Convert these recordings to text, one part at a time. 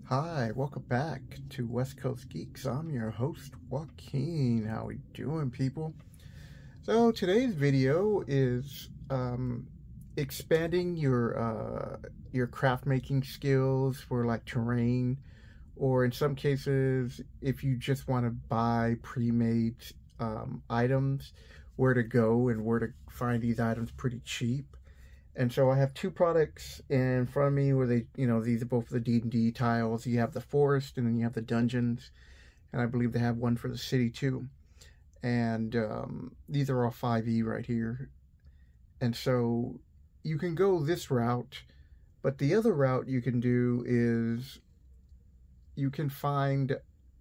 Hi, welcome back to West Coast Geeks. I'm your host, Joaquin. How we doing, people? So today's video is expanding your craft making skills for like terrain, or in some cases, if you just want to buy pre-made items, where to go and where to find these items pretty cheap. And so I have two products in front of me where these are both the D&D tiles. You have the forest and then you have the dungeons. And I believe they have one for the city too. And these are all 5e right here. And so you can go this route, but the other route you can do is you can find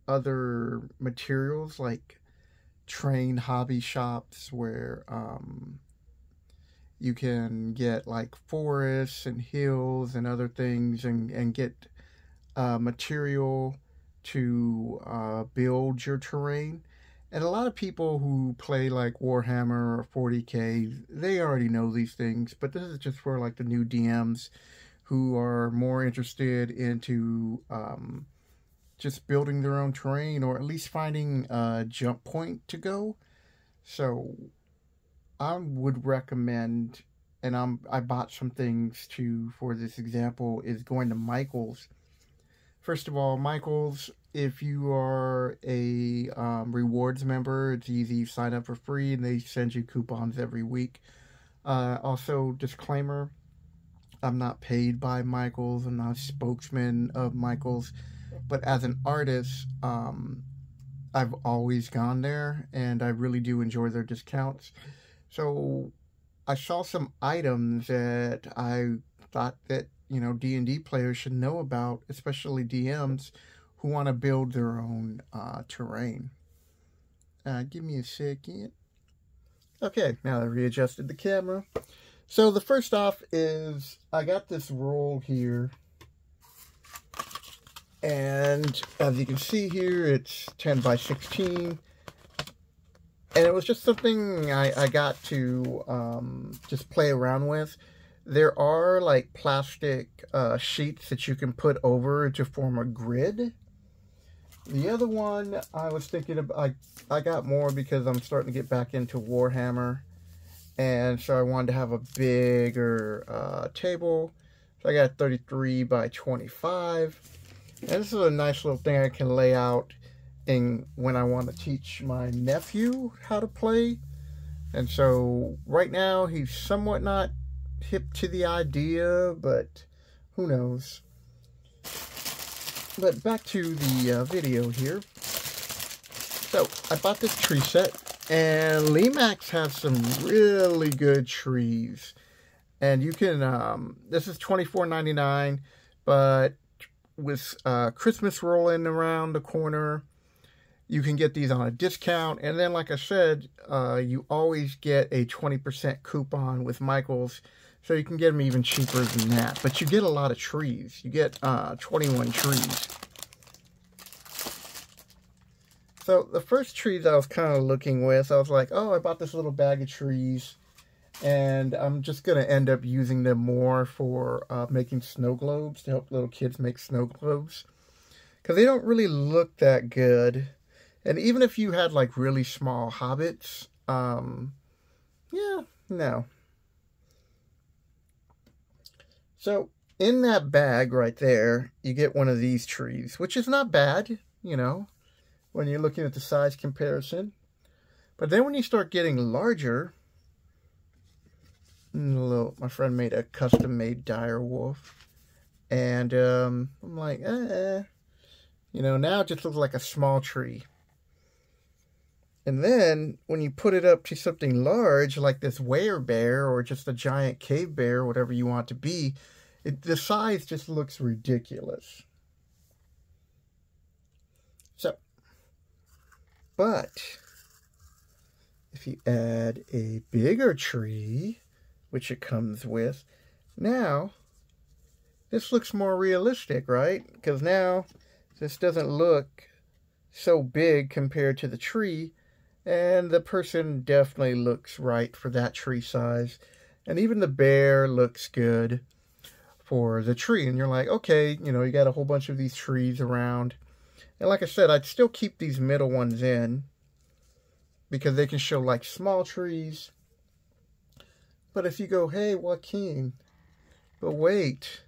other materials like train hobby shops where you can get like forests and hills and other things and get material to build your terrain. And a lot of people who play like Warhammer or 40K, they already know these things, but this is just for like the new DMs who are more interested into just building their own terrain, or at least finding a jump point to go. So I would recommend, and I bought some things too for this example, is going to Michaels. First of all, Michaels, if you are a rewards member, it's easy. You sign up for free and they send you coupons every week. Also, disclaimer, I'm not paid by Michaels. I'm not a spokesman of Michaels. But as an artist, I've always gone there and I really do enjoy their discounts. So I saw some items that I thought that, D&D players should know about, especially DMs who want to build their own terrain. Give me a second. Okay, now I readjusted the camera. So the first off is I got this roll here. And as you can see here, it's 10 by 16. And it was just something I got to just play around with. There are like plastic sheets that you can put over to form a grid. The other one I was thinking of, I got more because I'm starting to get back into Warhammer. And so I wanted to have a bigger table. So I got 33 by 25. And this is a nice little thing I can lay out when I want to teach my nephew how to play. And so right now he's somewhat not hip to the idea, but who knows. But back to the video here. So I bought this tree set, and Lemax has some really good trees. And you can, this is $24.99, but with Christmas rolling around the corner, you can get these on a discount. And then, like I said, you always get a 20% coupon with Michaels, so you can get them even cheaper than that. But you get a lot of trees. You get 21 trees. So the first trees I was kind of looking with, I was like, oh, I bought this little bag of trees, and I'm just going to end up using them more for making snow globes, to help little kids make snow globes. Because they don't really look that good. And even if you had like really small hobbits, yeah, no. So in that bag right there, you get one of these trees, which is not bad, when you're looking at the size comparison. But then when you start getting larger, my friend made a custom-made dire wolf, and I'm like, now it just looks like a small tree. And then when you put it up to something large, like this werebear or just a giant cave bear, whatever you want it to be, the size just looks ridiculous. So, but if you add a bigger tree, which it comes with, now this looks more realistic, right? Because now this doesn't look so big compared to the tree, and the person definitely looks right for that tree size. And even the bear looks good. for the tree. And you're like, okay, you know, you got a whole bunch of these trees around. And like I said, I'd still keep these middle ones in because they can show like small trees. But if you go, hey, Joaquin, but wait,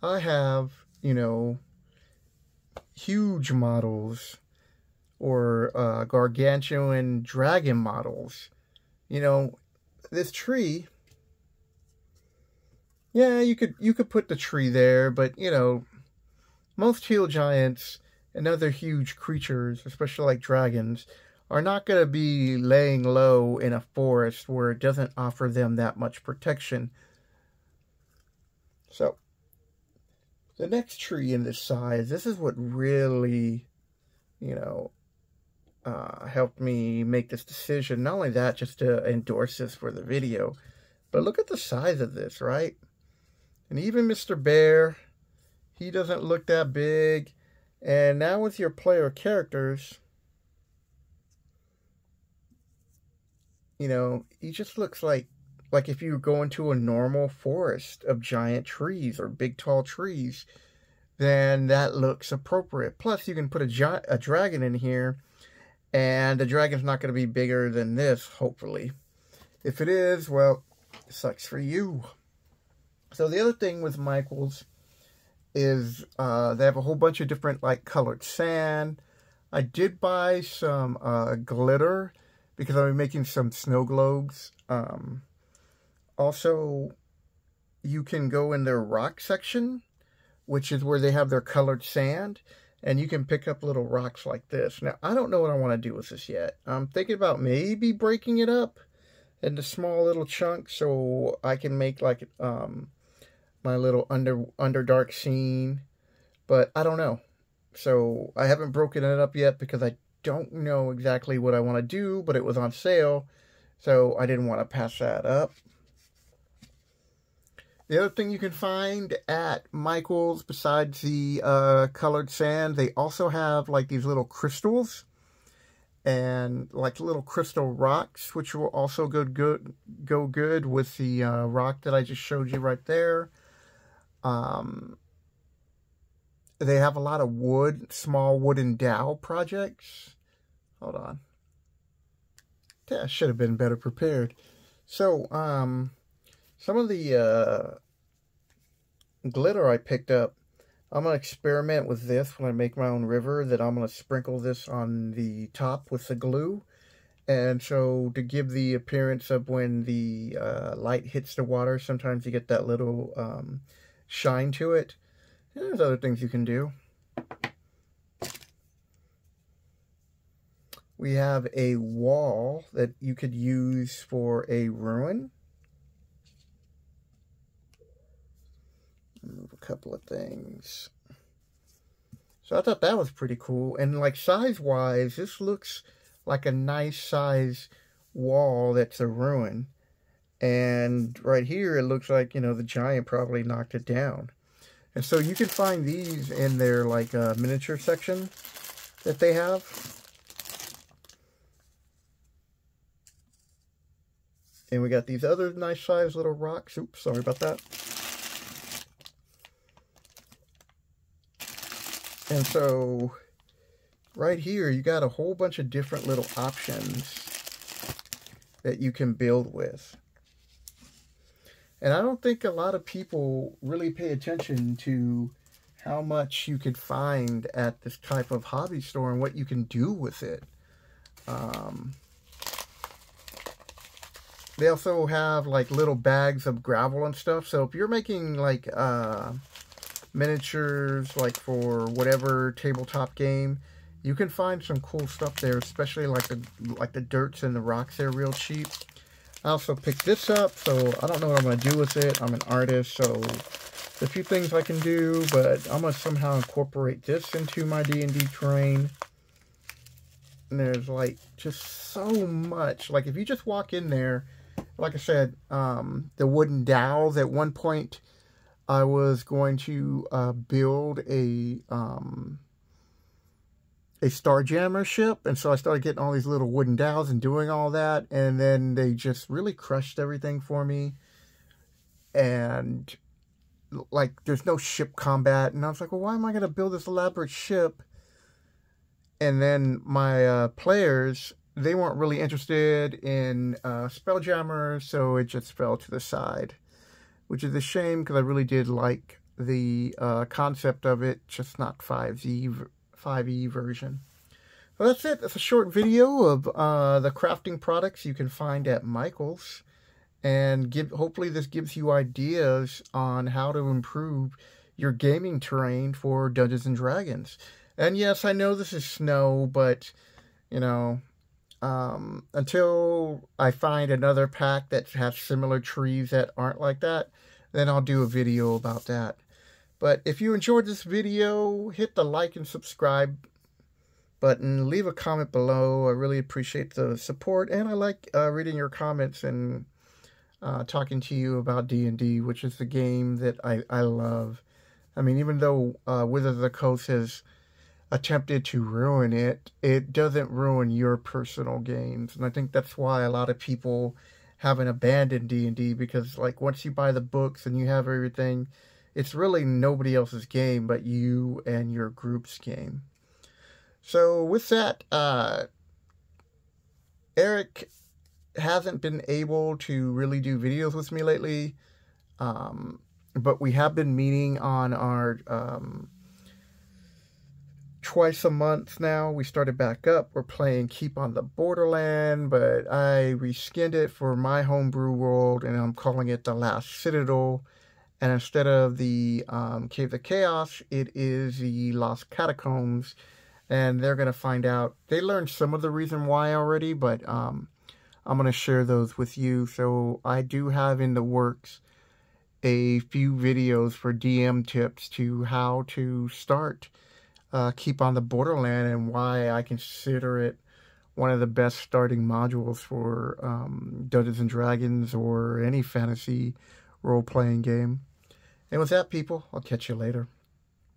I have, you know, huge models or gargantuan dragon models. You know, this tree, yeah, you could put the tree there, but you know, most hill giants and other huge creatures, especially like dragons, are not going to be laying low in a forest where it doesn't offer them that much protection. So, the next tree in this size, this is what really, you know, helped me make this decision. Not only that, just to endorse this for the video, but look at the size of this, right? And even Mr. Bear, he doesn't look that big. And now with your player characters, you know, he just looks like if you go into a normal forest of giant trees or big tall trees, then that looks appropriate. Plus, you can put a dragon in here, and the dragon's not going to be bigger than this, hopefully. If it is, well, it sucks for you. So the other thing with Michaels is they have a whole bunch of different like colored sand. I did buy some glitter because I'm making some snow globes. Also, you can go in their rock section, which is where they have their colored sand, and you can pick up little rocks like this. Now, I don't know what I want to do with this yet. I'm thinking about maybe breaking it up into small little chunks so I can make like my little Underdark scene, but I don't know. So I haven't broken it up yet because I don't know exactly what I want to do, but it was on sale, so I didn't want to pass that up. The other thing you can find at Michaels, besides the colored sand, they also have like these little crystals and like little crystal rocks, which will also go good with the rock that I just showed you right there. They have a lot of wood, small wooden dowel projects. Hold on. Yeah, I should have been better prepared. So, some of the glitter I picked up, I'm going to experiment with this when I make my own river, that I'm going to sprinkle this on the top with the glue. And so to give the appearance of when the light hits the water, sometimes you get that little shine to it. And there's other things you can do. We have a wall that you could use for a ruin. Move a couple of things. So I thought that was pretty cool. And like size-wise, this looks like a nice size wall that's a ruin. And right here, it looks like, you know, the giant probably knocked it down. And so you can find these in their like miniature section that they have. And we got these other nice size little rocks. Oops, sorry about that. And so right here, you got a whole bunch of different little options that you can build with. And I don't think a lot of people really pay attention to how much you could find at this type of hobby store and what you can do with it. They also have like little bags of gravel and stuff. So if you're making like miniatures like for whatever tabletop game, you can find some cool stuff there, especially like the dirts and the rocks. They're real cheap. I also picked this up, so I don't know what I'm going to do with it. I'm an artist, so there's a few things I can do, but I'm going to somehow incorporate this into my D&D terrain. And there's like just so much. Like if you just walk in there, like I said, the wooden dowels, at one point I was going to build a Starjammer ship, and so I started getting all these little wooden dowels and doing all that, and then they just really crushed everything for me. And like, there's no ship combat. And I was like, well, why am I going to build this elaborate ship? And then my players, they weren't really interested in Spelljammer, so it just fell to the side, which is a shame because I really did like the concept of it, just not 5e version. Well, that's it. That's a short video of the crafting products you can find at Michael's. And hopefully this gives you ideas on how to improve your gaming terrain for Dungeons & Dragons. And yes, I know this is snow, but, you know, until I find another pack that has similar trees that aren't like that, then I'll do a video about that. But if you enjoyed this video, hit the like and subscribe button. Leave a comment below. I really appreciate the support, and I like reading your comments and talking to you about D&D, which is the game that I love. I mean, even though Wizards of the Coast has attempted to ruin it, it doesn't ruin your personal games. And I think that's why a lot of people haven't abandoned D&D, because, like, once you buy the books and you have everything, it's really nobody else's game but you and your group's game. So with that, Eric hasn't been able to really do videos with me lately, but we have been meeting on our twice a month now. We started back up. We're playing Keep on the Borderland, but I reskinned it for my homebrew world, and I'm calling it The Last Citadel. And instead of the Cave of Chaos, it is the Lost Catacombs. And they're going to find out. They learned some of the reason why already, but I'm going to share those with you. So I do have in the works a few videos for DM tips to how to start Keep on the Borderland, and why I consider it one of the best starting modules for Dungeons & Dragons or any fantasy role-playing game. And with that, people, I'll catch you later.